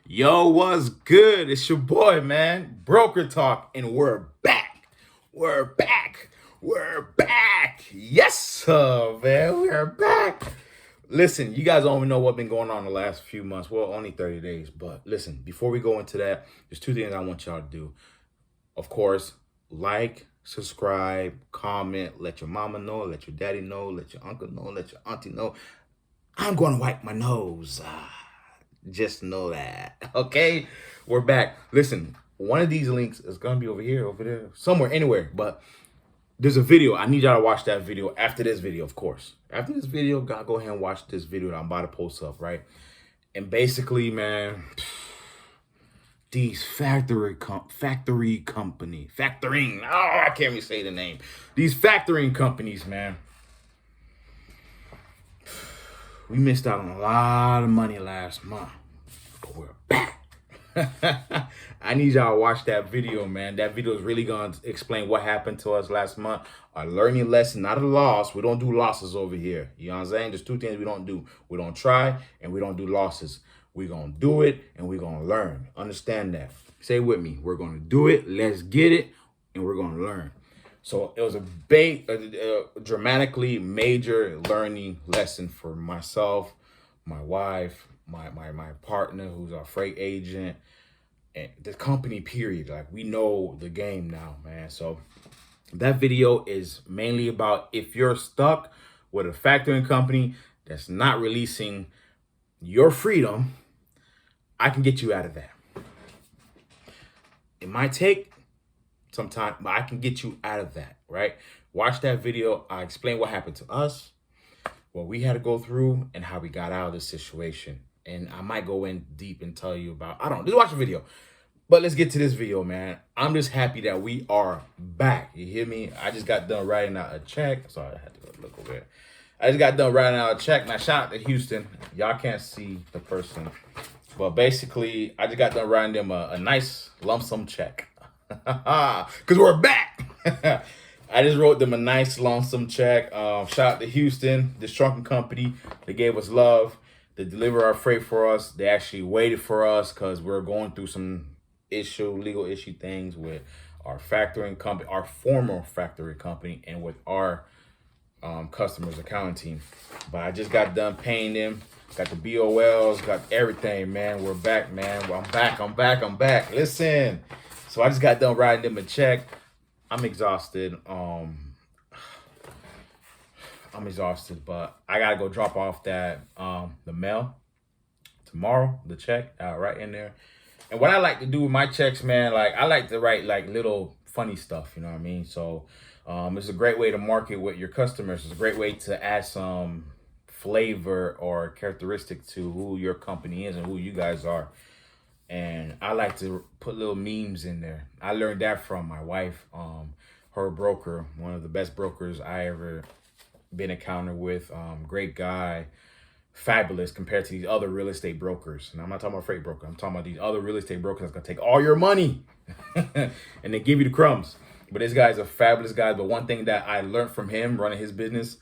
Yo, what's good? It's your boy, man. Broker Talk, and we're back. We're back. We're back. Yes, sir, man. We're back. Listen, you guys don't even know what's been going on the last few months. Well, only 30 days. But listen, before we go into that, there's two things I want y'all to do. Of course, like, subscribe, comment, let your mama know, let your daddy know, let your uncle know, let your auntie know. I'm going to wipe my nose. Just know that. Okay? We're back. Listen, one of these links is going to be over here, over there, somewhere, anywhere. But there's a video. I need y'all to watch that video after this video, of course. After this video, gotta go ahead and watch this video that I'm about to post up, right? And basically, man, these factoring. Oh, I can't even say the name. These factoring companies, man. We missed out on a lot of money last month, but we're back. I need y'all to watch that video, man. That video is really going to explain what happened to us last month. A learning lesson, not a loss. We don't do losses over here. You know what I'm saying? There's two things we don't do. We don't try and we don't do losses. We're going to do it and we're going to learn. Understand that. Say with me. We're going to do it. Let's get it. And we're going to learn. So it was a big, dramatically major learning lesson for myself, my wife, my partner, who's our freight agent, and the company. Period. Like, we know the game now, man. So that video is mainly about if you're stuck with a factoring company that's not releasing your freedom, I can get you out of that. It might take some time, but I can get you out of that, right? Watch that video. I explain what happened to us, what we had to go through, and how we got out of this situation. And I might go in deep and tell you about, I don't know, just watch the video. But let's get to this video, man. I'm just happy that we are back. You hear me? I just got done writing out a check. Sorry, I had to go look over there. I just got done writing out a check. Now, shout out to Houston. Y'all can't see the person. But basically, I just got done writing them a nice lump sum check. Because we're back. I just wrote them a nice lump sum check. Shout out to Houston, this trucking company. They gave us love. They delivered our freight for us. They actually waited for us because we're going through some legal issue things with our factoring company, our former factory company, and with our customers accounting team. But I just got done paying them. Got the BOLs, got everything, man. We're back, man. I'm back. Listen. So I just got done writing them a check. I'm exhausted. I'm exhausted, but I gotta go drop off that the mail tomorrow, the check right in there. And what I like to do with my checks, man, like I like to write like little funny stuff, you know what I mean? So it's a great way to market with your customers. It's a great way to add some flavor or characteristic to who your company is and who you guys are. And I like to put little memes in there. I learned that from my wife, her broker, one of the best brokers I ever been encountered with. Great guy, fabulous compared to these other real estate brokers. And I'm not talking about freight broker. I'm talking about these other real estate brokers that's gonna take all your money and they give you the crumbs. But this guy's a fabulous guy. But one thing that I learned from him running his business,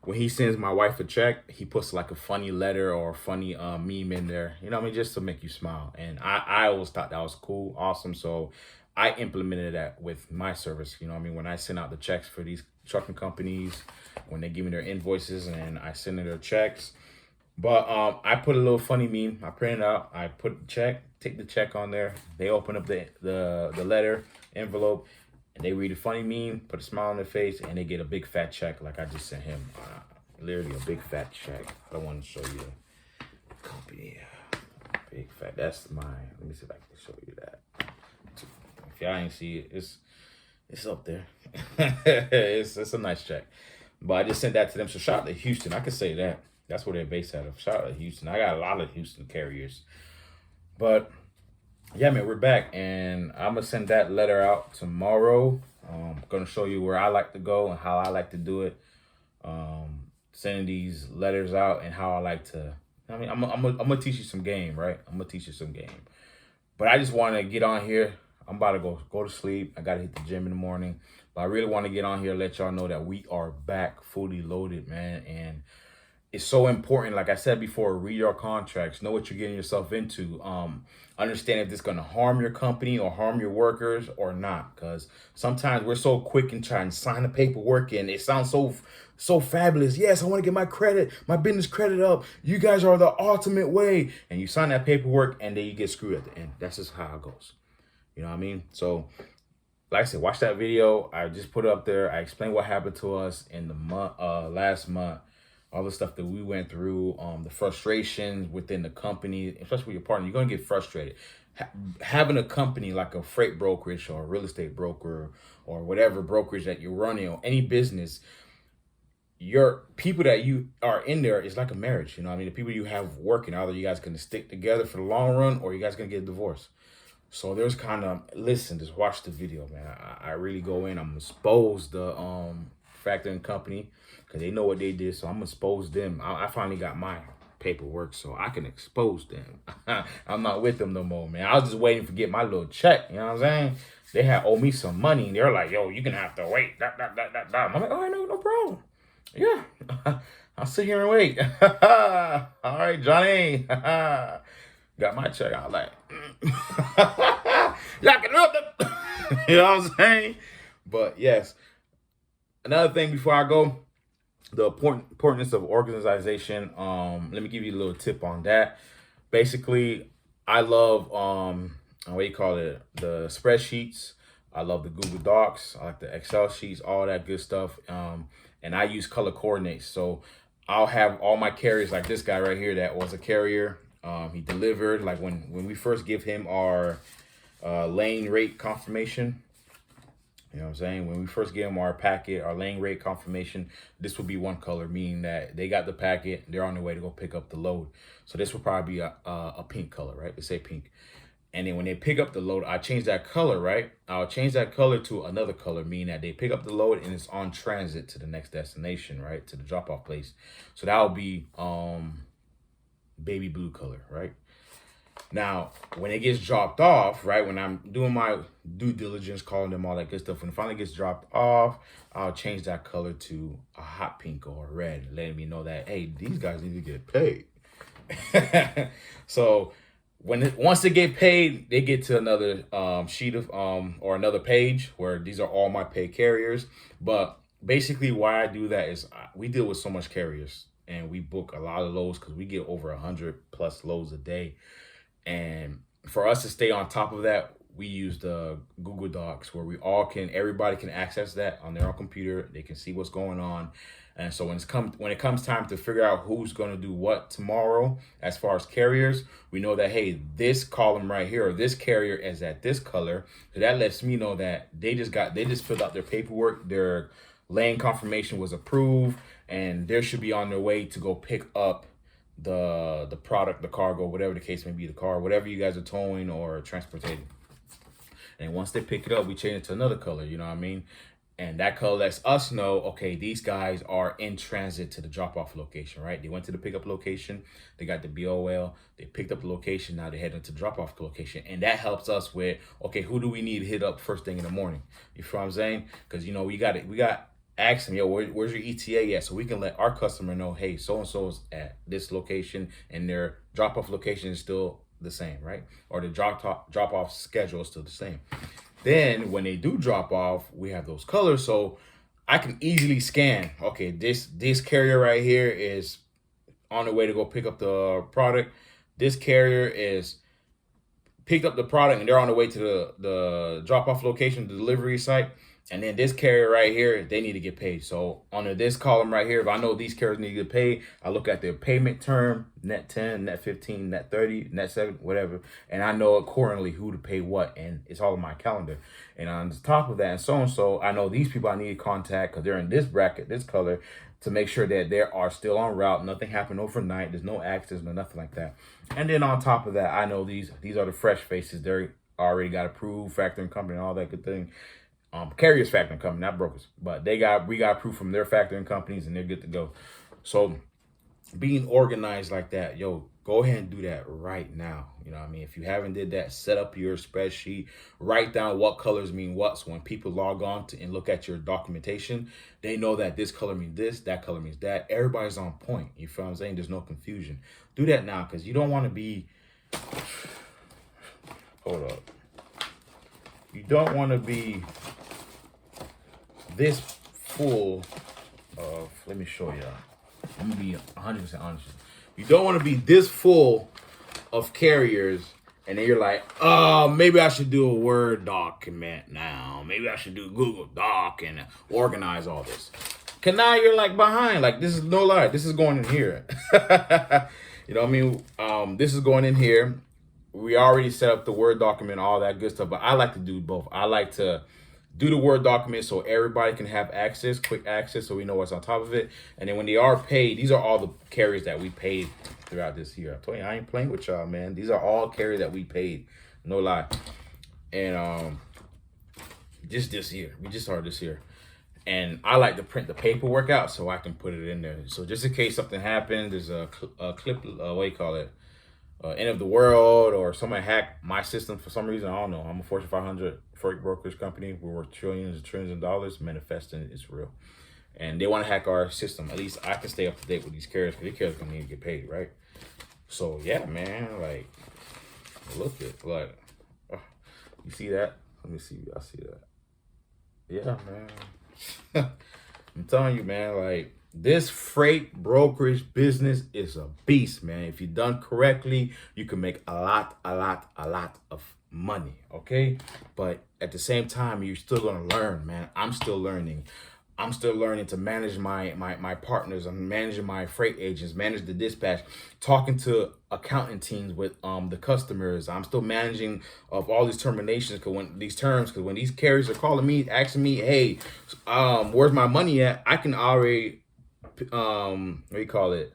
when he sends my wife a check, he puts like a funny letter or a funny meme in there, you know what I mean, just to make you smile. And I always thought that was cool, awesome. So I implemented that with my service, you know what I mean, when I send out the checks for these trucking companies, when they give me their invoices and I send them their checks. But I put a little funny meme, I print it out, I put the check, take the check on there, they open up the letter, envelope, and they read a funny meme, put a smile on their face, and they get a big fat check like I just sent him. Literally a big fat check. I don't want to show you the company. Big fat. That's mine. Let me see if I can show you that. If y'all ain't see it, it's up there. it's a nice check. But I just sent that to them. So shout out to Houston. I could say that. That's where they're based out of. Shout out to Houston. I got a lot of Houston carriers. But yeah, man, we're back, and I'm gonna send that letter out tomorrow. I'm gonna show you where I like to go and how I like to do it. Sending these letters out and how I like to. I mean, I'm gonna teach you some game, right? I'm gonna teach you some game. But I just want to get on here. I'm about to go to sleep. I gotta hit the gym in the morning. But I really want to get on here and let y'all know that we are back, fully loaded, man. And it's so important. Like I said before, read your contracts, know what you're getting yourself into. Understand if this is going to harm your company or harm your workers or not. Because sometimes we're so quick and trying to sign the paperwork, and it sounds so fabulous. Yes, I want to get my business credit up. You guys are the ultimate way, and you sign that paperwork, and then you get screwed at the end. That's just how it goes. You know what I mean? So, like I said, watch that video. I just put it up there. I explained what happened to us in the last month, all the stuff that we went through, the frustrations within the company, especially with your partner. You're gonna get frustrated. Having a company like a freight brokerage or a real estate broker or whatever brokerage that you're running or any business, your people that you are in there is like a marriage. You know what I mean? The people you have working, either you guys gonna stick together for the long run or you guys gonna get divorced. So there's kind of, listen, just watch the video, man. I really go in. I'm expose the factoring company because they know what they did. So I'm gonna expose them. I finally got my paperwork, so I can expose them. I'm not with them no more, man. I was just waiting to get my little check. You know what I'm saying? They had owe me some money, and they're like, "Yo, you're gonna have to wait." I'm like, "All right, no problem. Yeah, I'll sit here and wait." All right, Johnny. Got my check. I was like, y'all can help them. You know what I'm saying? But yes, another thing before I go, the importance of organization. Let me give you a little tip on that. Basically, I love what do you call it? The spreadsheets. I love the Google Docs. I like the Excel sheets, all that good stuff. And I use color coordinates. So I'll have all my carriers, like this guy right here that was a carrier. He delivered, like when we first give him our lane rate confirmation. You know what I'm saying? When we first give them our packet, our lane rate confirmation, this will be one color, meaning that they got the packet, they're on their way to go pick up the load. So this will probably be a pink color, right? Let's say pink. And then when they pick up the load, I change that color, right? I'll change that color to another color, meaning that they pick up the load and it's on transit to the next destination, right? To the drop-off place. So that will be baby blue color, right? Now, when it gets dropped off, right, when I'm doing my due diligence, calling them, all that good stuff, when it finally gets dropped off, I'll change that color to a hot pink or red, letting me know that, hey, these guys need to get paid. So once they get paid, they get to another sheet of or another page where these are all my paid carriers. But basically why I do that is we deal with so much carriers and we book a lot of loads because we get over 100+ loads a day. And for us to stay on top of that, we use the Google Docs where everybody can access that on their own computer. They can see what's going on. And so when it comes time to figure out who's going to do what tomorrow, as far as carriers, we know that, hey, this column right here, or this carrier is at this color. So that lets me know that they just filled out their paperwork. Their lane confirmation was approved and they should be on their way to go pick up the product, the cargo, whatever the case may be, the car, whatever you guys are towing or transporting. And once they pick it up, we change it to another color, you know what I mean? And that color lets us know, okay, these guys are in transit to the drop-off location, right? They went to the pickup location, they got the BOL, they picked up the location, now they're heading to the drop-off location. And that helps us with, okay, who do we need to hit up first thing in the morning? You feel what I'm saying? Because, you know, we got ask them, yo, where's your ETA at? So we can let our customer know, hey, so-and-so is at this location and their drop-off location is still the same, right? Or the drop-off schedule is still the same. Then when they do drop off, we have those colors. So I can easily scan, okay, this carrier right here is on the way to go pick up the product. This carrier is picked up the product and they're on the way to the drop-off location, the delivery site. And then this carrier right here, they need to get paid. So under this column right here, if I know these carriers need to get paid, I look at their payment term, net 10, net 15, net 30, net 7, whatever. And I know accordingly who to pay what. And it's all in my calendar. And on top of that, and so, I know these people I need to contact because they're in this bracket, this color, to make sure that they are still en route. Nothing happened overnight. There's no accidents, no nothing like that. And then on top of that, I know these are the fresh faces. They're already got approved, factoring company, and all that good thing. Carriers factoring company, not brokers, but we got proof from their factoring companies and they're good to go. So being organized like that, yo, go ahead and do that right now. You know what I mean? If you haven't did that, set up your spreadsheet, write down what colors mean what. So when people log on to and look at your documentation, they know that this color means this, that color means that. Everybody's on point. You feel what I'm saying? There's no confusion. Do that now, because you don't want to be, hold up. You don't want to be this full of, let me show y'all. I'm gonna be 100% honest. You don't want to be this full of carriers, and then you're like, oh, maybe I should do a Word document now. Maybe I should do Google Doc and organize all this. Cause now you're like behind. Like, this is no lie. This is going in here. You know what I mean? This is going in here. We already set up the Word document, all that good stuff. But I like to do both. I like to do the Word document so everybody can have access, quick access, so we know what's on top of it. And then when they are paid, these are all the carriers that we paid throughout this year. I told you, I ain't playing with y'all, man. These are all carriers that we paid. No lie. And just this year. We just started this year. And I like to print the paperwork out so I can put it in there. So just in case something happens, there's a clip, what do you call it? End of the world, or somebody hacked my system for some reason. I don't know. I'm a Fortune 500 freight brokerage company. We worth trillions and trillions of dollars. Manifesting is real. And they want to hack our system. At least I can stay up to date with these carriers, because these carriers gonna need to get paid, right? So yeah, man, like, look at, like, you see that? Let me see. I see that. Yeah, man. I'm telling you, man, like, this freight brokerage business is a beast, man. If you done correctly, you can make a lot of money, okay? But at the same time, you're still gonna learn, man. I'm still learning. I'm still learning to manage my partners. I'm managing my freight agents, manage the dispatch, talking to accounting teams with the customers. I'm still managing of all these terminations, because when these carriers are calling me, asking me, hey, where's my money at? I can already what do you call it?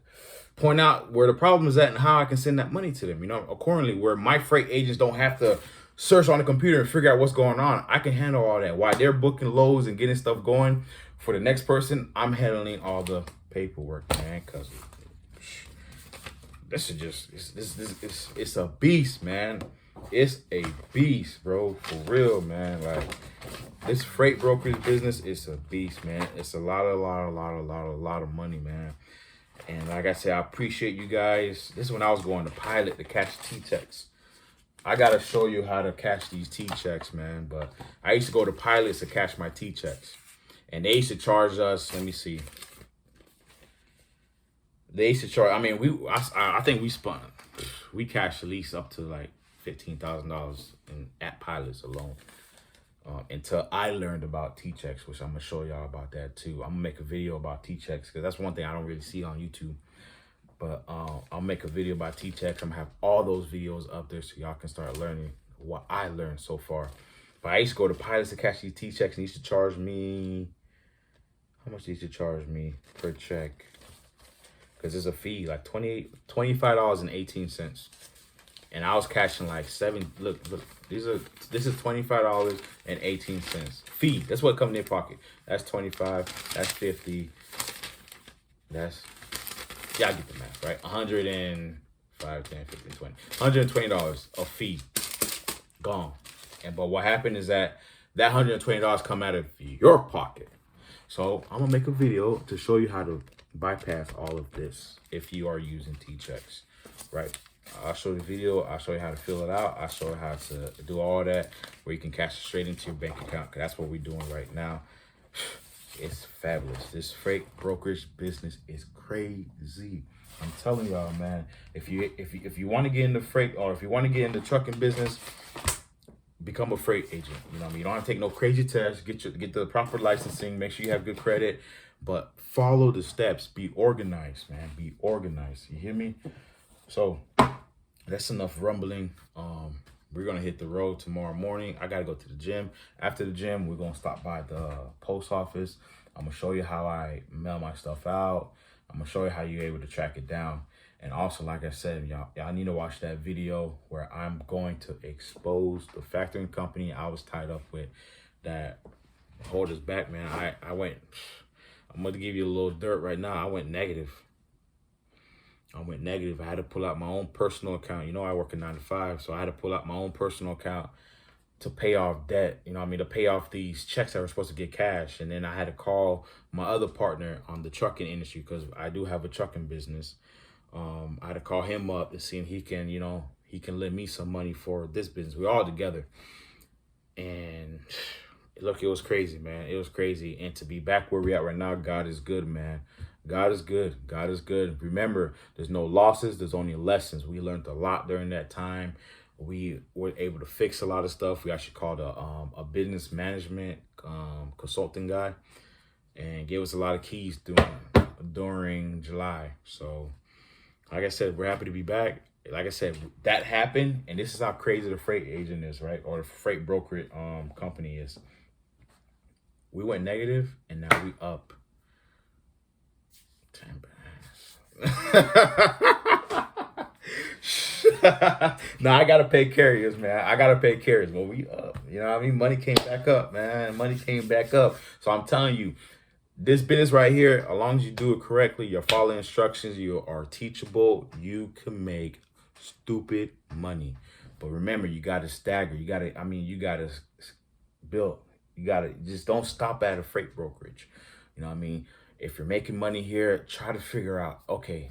Point out where the problem is at and how I can send that money to them, you know, accordingly, where my freight agents don't have to search on the computer and figure out what's going on. I can handle all that. While they're booking loads and getting stuff going for the next person, I'm handling all the paperwork, man, because this is just, it's a beast, man. It's a beast, bro, for real, man. Like, this freight brokerage business is a beast, man. It's a lot of money, man. And like I said, I appreciate you guys. This is when I was going to Pilot to catch T-checks. I gotta show you how to catch these T-checks, man. But I used to go to Pilots to catch my T-checks, and they used to charge us. Let me see. They used to charge. I mean, I think we cashed at least up to like $15,000 at Pilots alone. Until I learned about T-checks, which I'm gonna show y'all about that too. I'm gonna make a video about T-checks, because that's one thing I don't really see on YouTube. But I'll make a video about T-checks. I'm gonna have all those videos up there so y'all can start learning what I learned so far. But I used to go to Pilots to catch these T-checks, and they used to charge me, how much they used to charge me per check? Because there's a fee, like $25.18. And I was cashing like look, this is $25.18. Fee. That's what comes in their pocket. That's 25, that's 50. That's, y'all get the math, right? 105, 10, 15, 20. $120 of fee. Gone. But what happened is that $120 come out of your pocket. So I'm gonna make a video to show you how to bypass all of this if you are using T-checks, right? I'll show you the video. I'll show you how to fill it out. I'll show you how to do all that, where you can cash it straight into your bank account. Cause that's what we're doing right now. It's fabulous. This freight brokerage business is crazy. I'm telling y'all, man. If you want to get into freight, or if you want to get into trucking business, become a freight agent. You know what I mean? You don't have to take no crazy tests. Get the proper licensing. Make sure you have good credit, but follow the steps. Be organized, man. Be organized. You hear me? So that's enough rumbling. We're gonna hit the road tomorrow morning. I gotta go to the gym. After the gym, we're gonna stop by the post office. I'm gonna show you how I mail my stuff out. I'm gonna show you how you're able to track it down. And also, like I said, y'all need to watch that video where I'm going to expose the factoring company I was tied up with that hold us back, man. I'm gonna give you a little dirt right now. I went negative. I went negative. I had to pull out my own personal account. You know, I work a 9 to 5, so I had to pull out my own personal account to pay off debt. You know what I mean? To pay off these checks that were supposed to get cash. And then I had to call my other partner on the trucking industry, because I do have a trucking business. I had to call him up to see if he can, he can lend me some money for this business. We're all together. And look, it was crazy, man. It was crazy. And to be back where we at right now, God is good, man. God is good. God is good. Remember, there's no losses. There's only lessons. We learned a lot during that time. We were able to fix a lot of stuff. We actually called a business management consulting guy, and gave us a lot of keys during July. So, like I said, we're happy to be back. Like I said, that happened, and this is how crazy the freight agent is, right? Or the freight broker company is. We went negative, and now we up 10 bananas. No, I gotta pay carriers, man. I gotta pay carriers. Well, we up. You know what I mean? Money came back up, man. Money came back up. So I'm telling you, this business right here, as long as you do it correctly, you're following instructions, you are teachable, you can make stupid money. But remember, you gotta stagger. You gotta build. You gotta just don't stop at a freight brokerage. You know what I mean? If you're making money here, try to figure out, okay,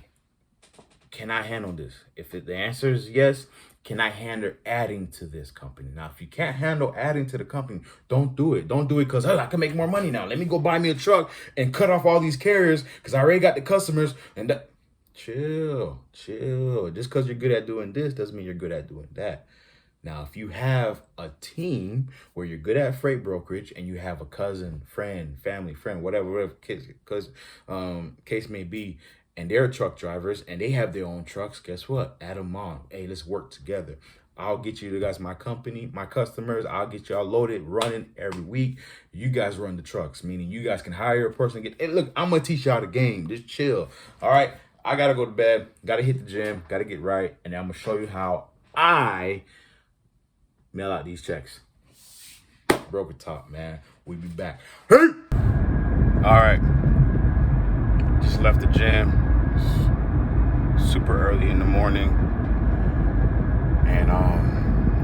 can I handle this? If the answer is yes, can I handle adding to this company? Now, if you can't handle adding to the company, don't do it. Don't do it because, I can make more money now. Let me go buy me a truck and cut off all these carriers because I already got the customers. And chill. Just because you're good at doing this doesn't mean you're good at doing that. Now, if you have a team where you're good at freight brokerage and you have a cousin, friend, family, friend, whatever case may be, and they're truck drivers and they have their own trucks, guess what? Add them on. Hey, let's work together. I'll get you guys my company, my customers. I'll get y'all loaded, running every week. You guys run the trucks, meaning you guys can hire a person. Hey, look, I'm going to teach y'all the game. Just chill. All right. I got to go to bed. Got to hit the gym. Got to get right. And I'm going to show you how I mail out these checks. Broker Talk, man. We'll be back. Hey! All right. Just left the gym. Super early in the morning. And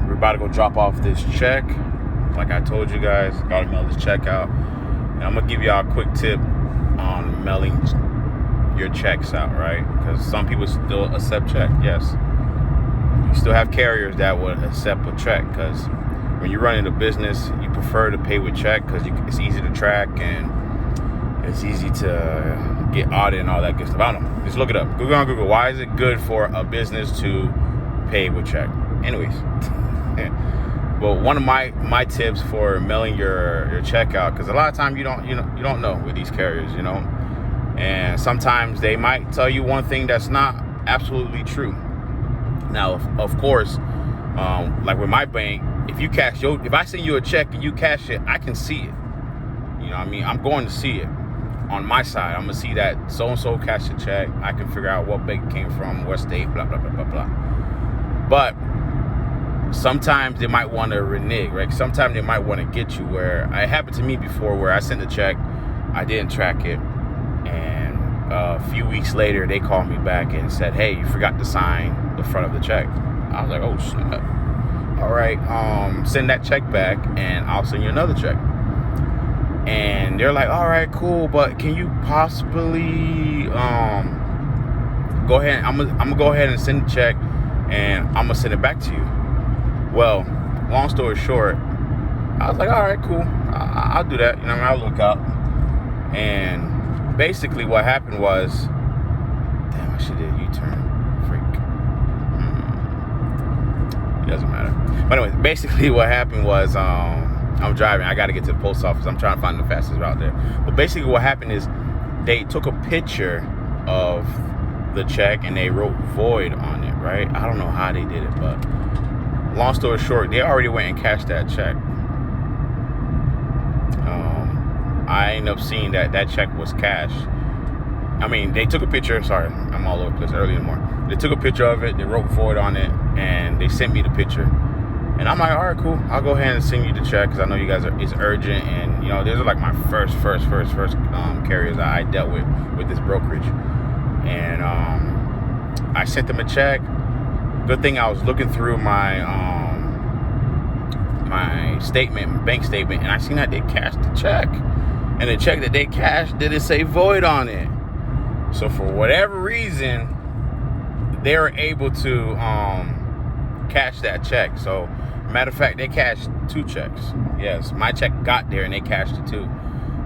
we're about to go drop off this check. Like I told you guys, gotta mail this check out. And I'm gonna give y'all a quick tip on mailing your checks out, right? Because some people still accept check, yes. You still have carriers that would accept a check, because when you're running a business, you prefer to pay with check because it's easy to track and it's easy to get audited and all that good stuff. I don't know. Just look it up. Google on Google. Why is it good for a business to pay with check? Anyways. Well, one of my tips for mailing your check out, because a lot of times you don't know with these carriers, and sometimes they might tell you one thing that's not absolutely true. Now, of course, like with my bank, if I send you a check and you cash it, I can see it. You know what I mean? I'm going to see it on my side. I'm gonna see that so-and-so cashed a check. I can figure out what bank it came from, what state, blah, blah, blah, blah, blah. But sometimes they might want to renege, right? Sometimes they might want to get you, where it happened to me before, where I sent a check, I didn't track it, and a few weeks later, they called me back and said, hey, you forgot to sign the front of the check. I was like, oh, snap. All right, send that check back, and I'll send you another check. And they're like, all right, cool, but can you possibly go ahead? I'm gonna go ahead and send the check, and I'm gonna send it back to you. Well, long story short, I was like, all right, cool, I'll do that. I'll look out. And basically, what happened was, damn, I should did a U-turn. Freak. It doesn't matter. But anyway, basically, what happened was, I'm driving. I got to get to the post office. I'm trying to find the fastest route there. But basically what happened is they took a picture of the check and they wrote void on it, right? I don't know how they did it, but long story short, they already went and cashed that check. I ended up seeing that check was cashed. I mean, they took a picture. Sorry, I'm all over the place early in the morning. They took a picture of it. They wrote void on it, and they sent me the picture. And I'm like, all right, cool. I'll go ahead and send you the check because I know you guys it's urgent. And, these are like my first carriers that I dealt with this brokerage. And I sent them a check. Good thing I was looking through my my bank statement, and I seen that they cashed the check. And the check that they cashed didn't say void on it. So for whatever reason, they were able to cash that check. So matter of fact, they cashed 2 checks. Yes, my check got there and they cashed it too.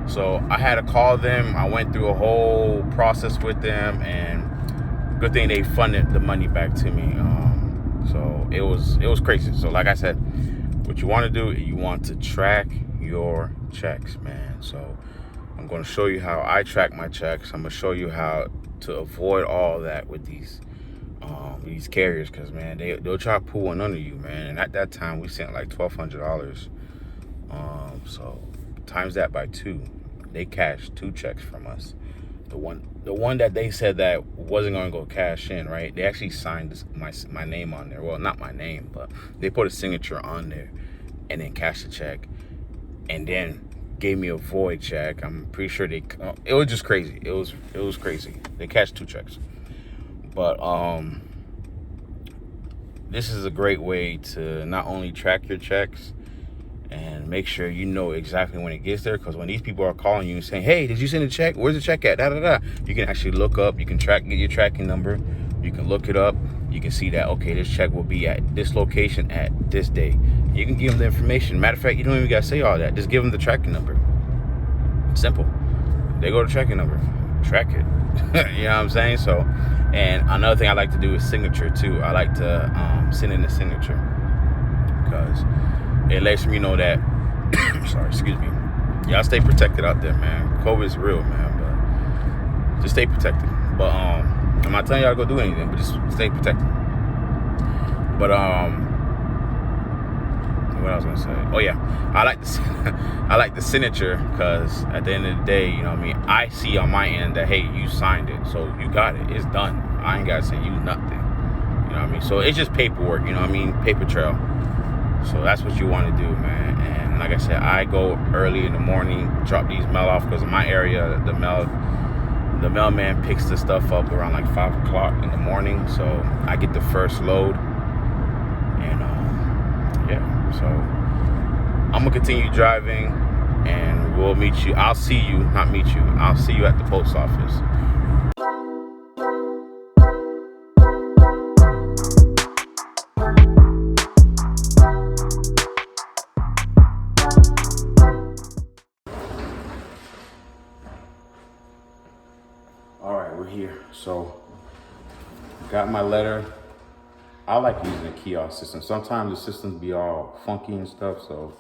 So I had to call them. I went through a whole process with them, and good thing they funded the money back to me. So it was crazy. So like I said, what you want to do, you want to track your checks, man. So I'm going to show you how I track my checks. I'm going to show you how to avoid all that with these carriers, because man, they'll try to pull one under you, man. And at that time we sent like $1,200. So times that by 2, they cashed 2 checks from us. The one that they said that wasn't going to go cash in, right? They actually signed my name on there. Well, not my name, but they put a signature on there and then cashed the check, and then gave me a void check. I'm pretty sure it was just crazy. It was crazy. They cashed 2 checks. But this is a great way to not only track your checks and make sure you know exactly when it gets there, because when these people are calling you and saying, hey, did you send a check? Where's the check at? You can actually look up, you can get your tracking number, you can look it up, you can see that, okay, this check will be at this location at this day. You can give them the information. Matter of fact, you don't even gotta say all that. Just give them the tracking number. It's simple. They go to tracking number, track it. You know what I'm saying? So, and another thing I like to do is signature too. I like to send in the signature, because it lets me know that sorry, excuse me, y'all stay protected out there, man. COVID is real, man, but just stay protected. But I'm not telling y'all to go do anything, but just stay protected. But what I was gonna say, oh yeah, I like the signature, because at the end of the day, you know what I mean, I see on my end that, hey, you signed it, so you got it, it's done. I ain't gotta send you nothing, you know what I mean? So it's just paperwork, you know what I mean, paper trail. So that's what you want to do, man. And like I said, I go early in the morning, drop these mail off, because in my area, the mailman picks the stuff up around like 5 o'clock in the morning. So I get the first load, and yeah. So I'm gonna continue driving, and we'll meet you. I'll see you at the post office. All right, we're here. So got my letter. I like using the kiosk system. Sometimes the systems be all funky and stuff, so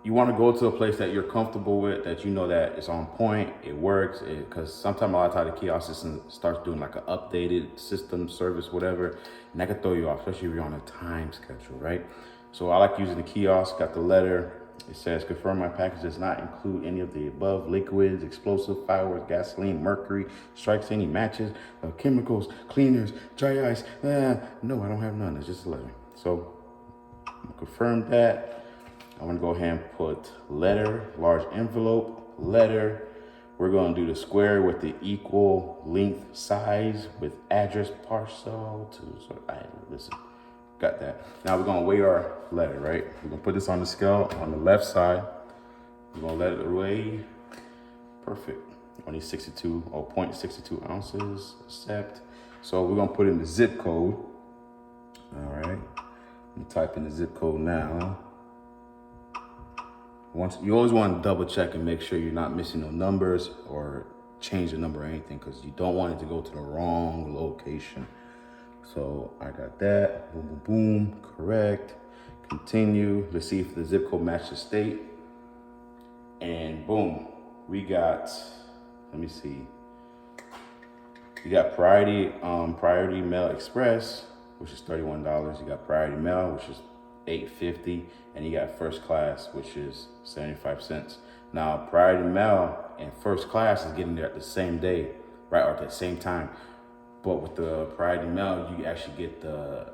you want to go to a place that you're comfortable with, that you know that it's on point, it works, because sometimes a lot of times the kiosk system starts doing like an updated system, service, whatever, and that can throw you off, especially if you're on a time schedule, right? So I like using the kiosk. Got the letter. It says, confirm my package does not include any of the above: liquids, explosive, fireworks, gasoline, mercury, strikes, any matches, chemicals, cleaners, dry ice. No, I don't have none. It's just a letter. So I'm gonna confirm that. I'm gonna go ahead and put letter, large envelope, letter. We're gonna do the square with the equal length size with address parcel to, so listen. Got that. Now we're gonna weigh our letter, right? We're gonna put this on the scale on the left side. We're gonna let it weigh. Perfect. Only 0.62 ounces, accept. So we're gonna put in the zip code. All right. I'm gonna type in the zip code now. You always want to double check and make sure you're not missing no numbers or change the number or anything, because you don't want it to go to the wrong location. So I got that, boom, boom, boom, correct, continue. Let's see if the zip code matches the state. And boom, we got, let me see. You got Priority Mail Express, which is $31. You got Priority Mail, which is $8.50, and you got First Class, which is 75 cents. Now, Priority Mail and First Class is getting there at the same day, right, or at the same time. But with the Priority Mail, you actually get the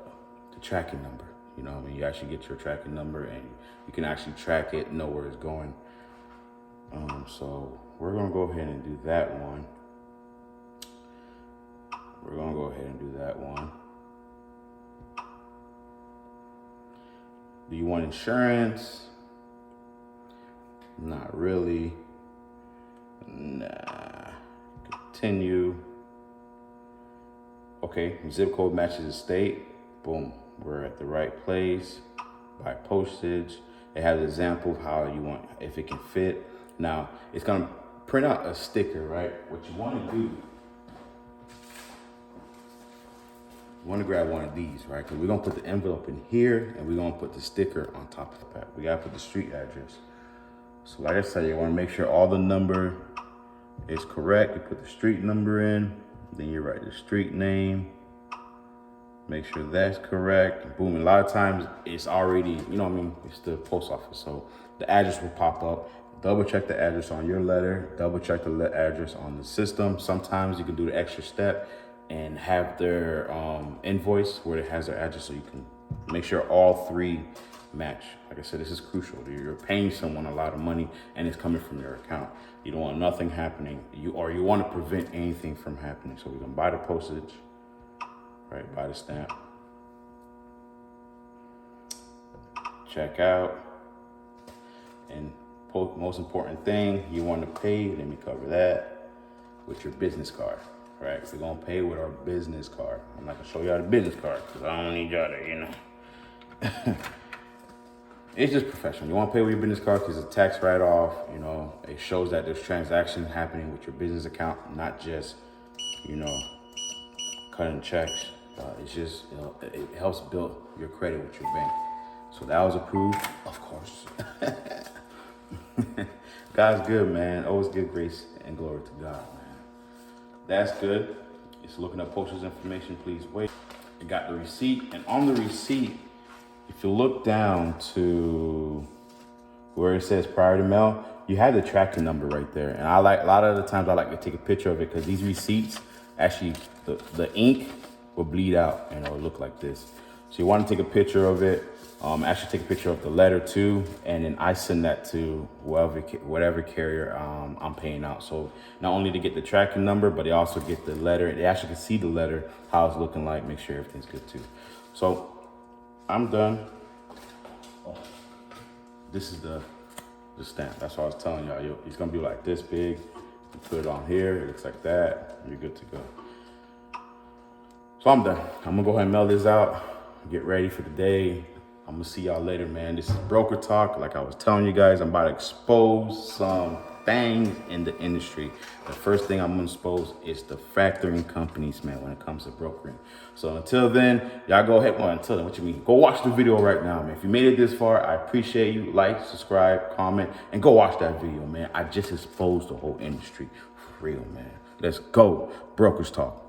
tracking number. You know what I mean? You actually get your tracking number, and you can actually track it, know where it's going. So we're gonna go ahead and do that one. We're gonna go ahead and do that one. Do you want insurance? Not really. Nah. Continue. Okay, zip code matches the state. Boom, we're at the right place. Buy postage. It has an example of how you want, if it can fit. Now, it's gonna print out a sticker, right? What you wanna do, you wanna grab one of these, right? Because we're gonna put the envelope in here and we're gonna put the sticker on top of that. We gotta put the street address. So like I said, you wanna make sure all the number is correct. You put the street number in, then you write the street name. Make sure that's correct. Boom. And a lot of times it's already, you know what I mean? It's the post office. So the address will pop up. Double check the address on your letter. Double check the address on the system. Sometimes you can do the extra step and have their invoice where it has their address so you can make sure all three match. Like I said, this is crucial. You're paying someone a lot of money and it's coming from your account. You don't want nothing happening. You want to prevent anything from happening. So we're gonna buy the postage, right? Buy the stamp. Check out. And most important thing, you want to pay, let me cover that, with your business card, right? We're gonna pay with our business card. I'm not gonna show y'all the business card because I don't need y'all to, you know. It's just professional. You want to pay with your business card because it's a tax write-off. You know, it shows that there's transactions happening with your business account, not just, you know, cutting checks. It's just, you know, it helps build your credit with your bank. So that was approved, of course. God's good, man. Always give grace and glory to God, man. That's good. It's looking up postage information. Please wait. You got the receipt, and on the receipt, if you look down to where it says priority mail, you have the tracking number right there. And a lot of the times I like to take a picture of it because these receipts, actually the ink will bleed out and it'll look like this. So you want to take a picture of it. Actually take a picture of the letter too, and then I send that to whatever carrier I'm paying out. So not only to get the tracking number, but they also get the letter. They actually can see the letter, how it's looking like, make sure everything's good too. So I'm done. Oh, this is the stamp. That's what I was telling y'all. It's gonna be like this big. You put it on here, it looks like that. You're good to go. So I'm done. I'm gonna go ahead and mail this out. Get ready for the day. I'm gonna see y'all later, man. This is Broker Talk. Like I was telling you guys, I'm about to expose some things in the industry. The first thing I'm gonna expose is the factoring companies, man, when it comes to brokering. So until then, y'all go ahead. Well, until then, what you mean? Go watch the video right now, man. If you made it this far, I appreciate you. Like, subscribe, comment, and go watch that video, man. I just exposed the whole industry for real, man. Let's go. Brokers Talk.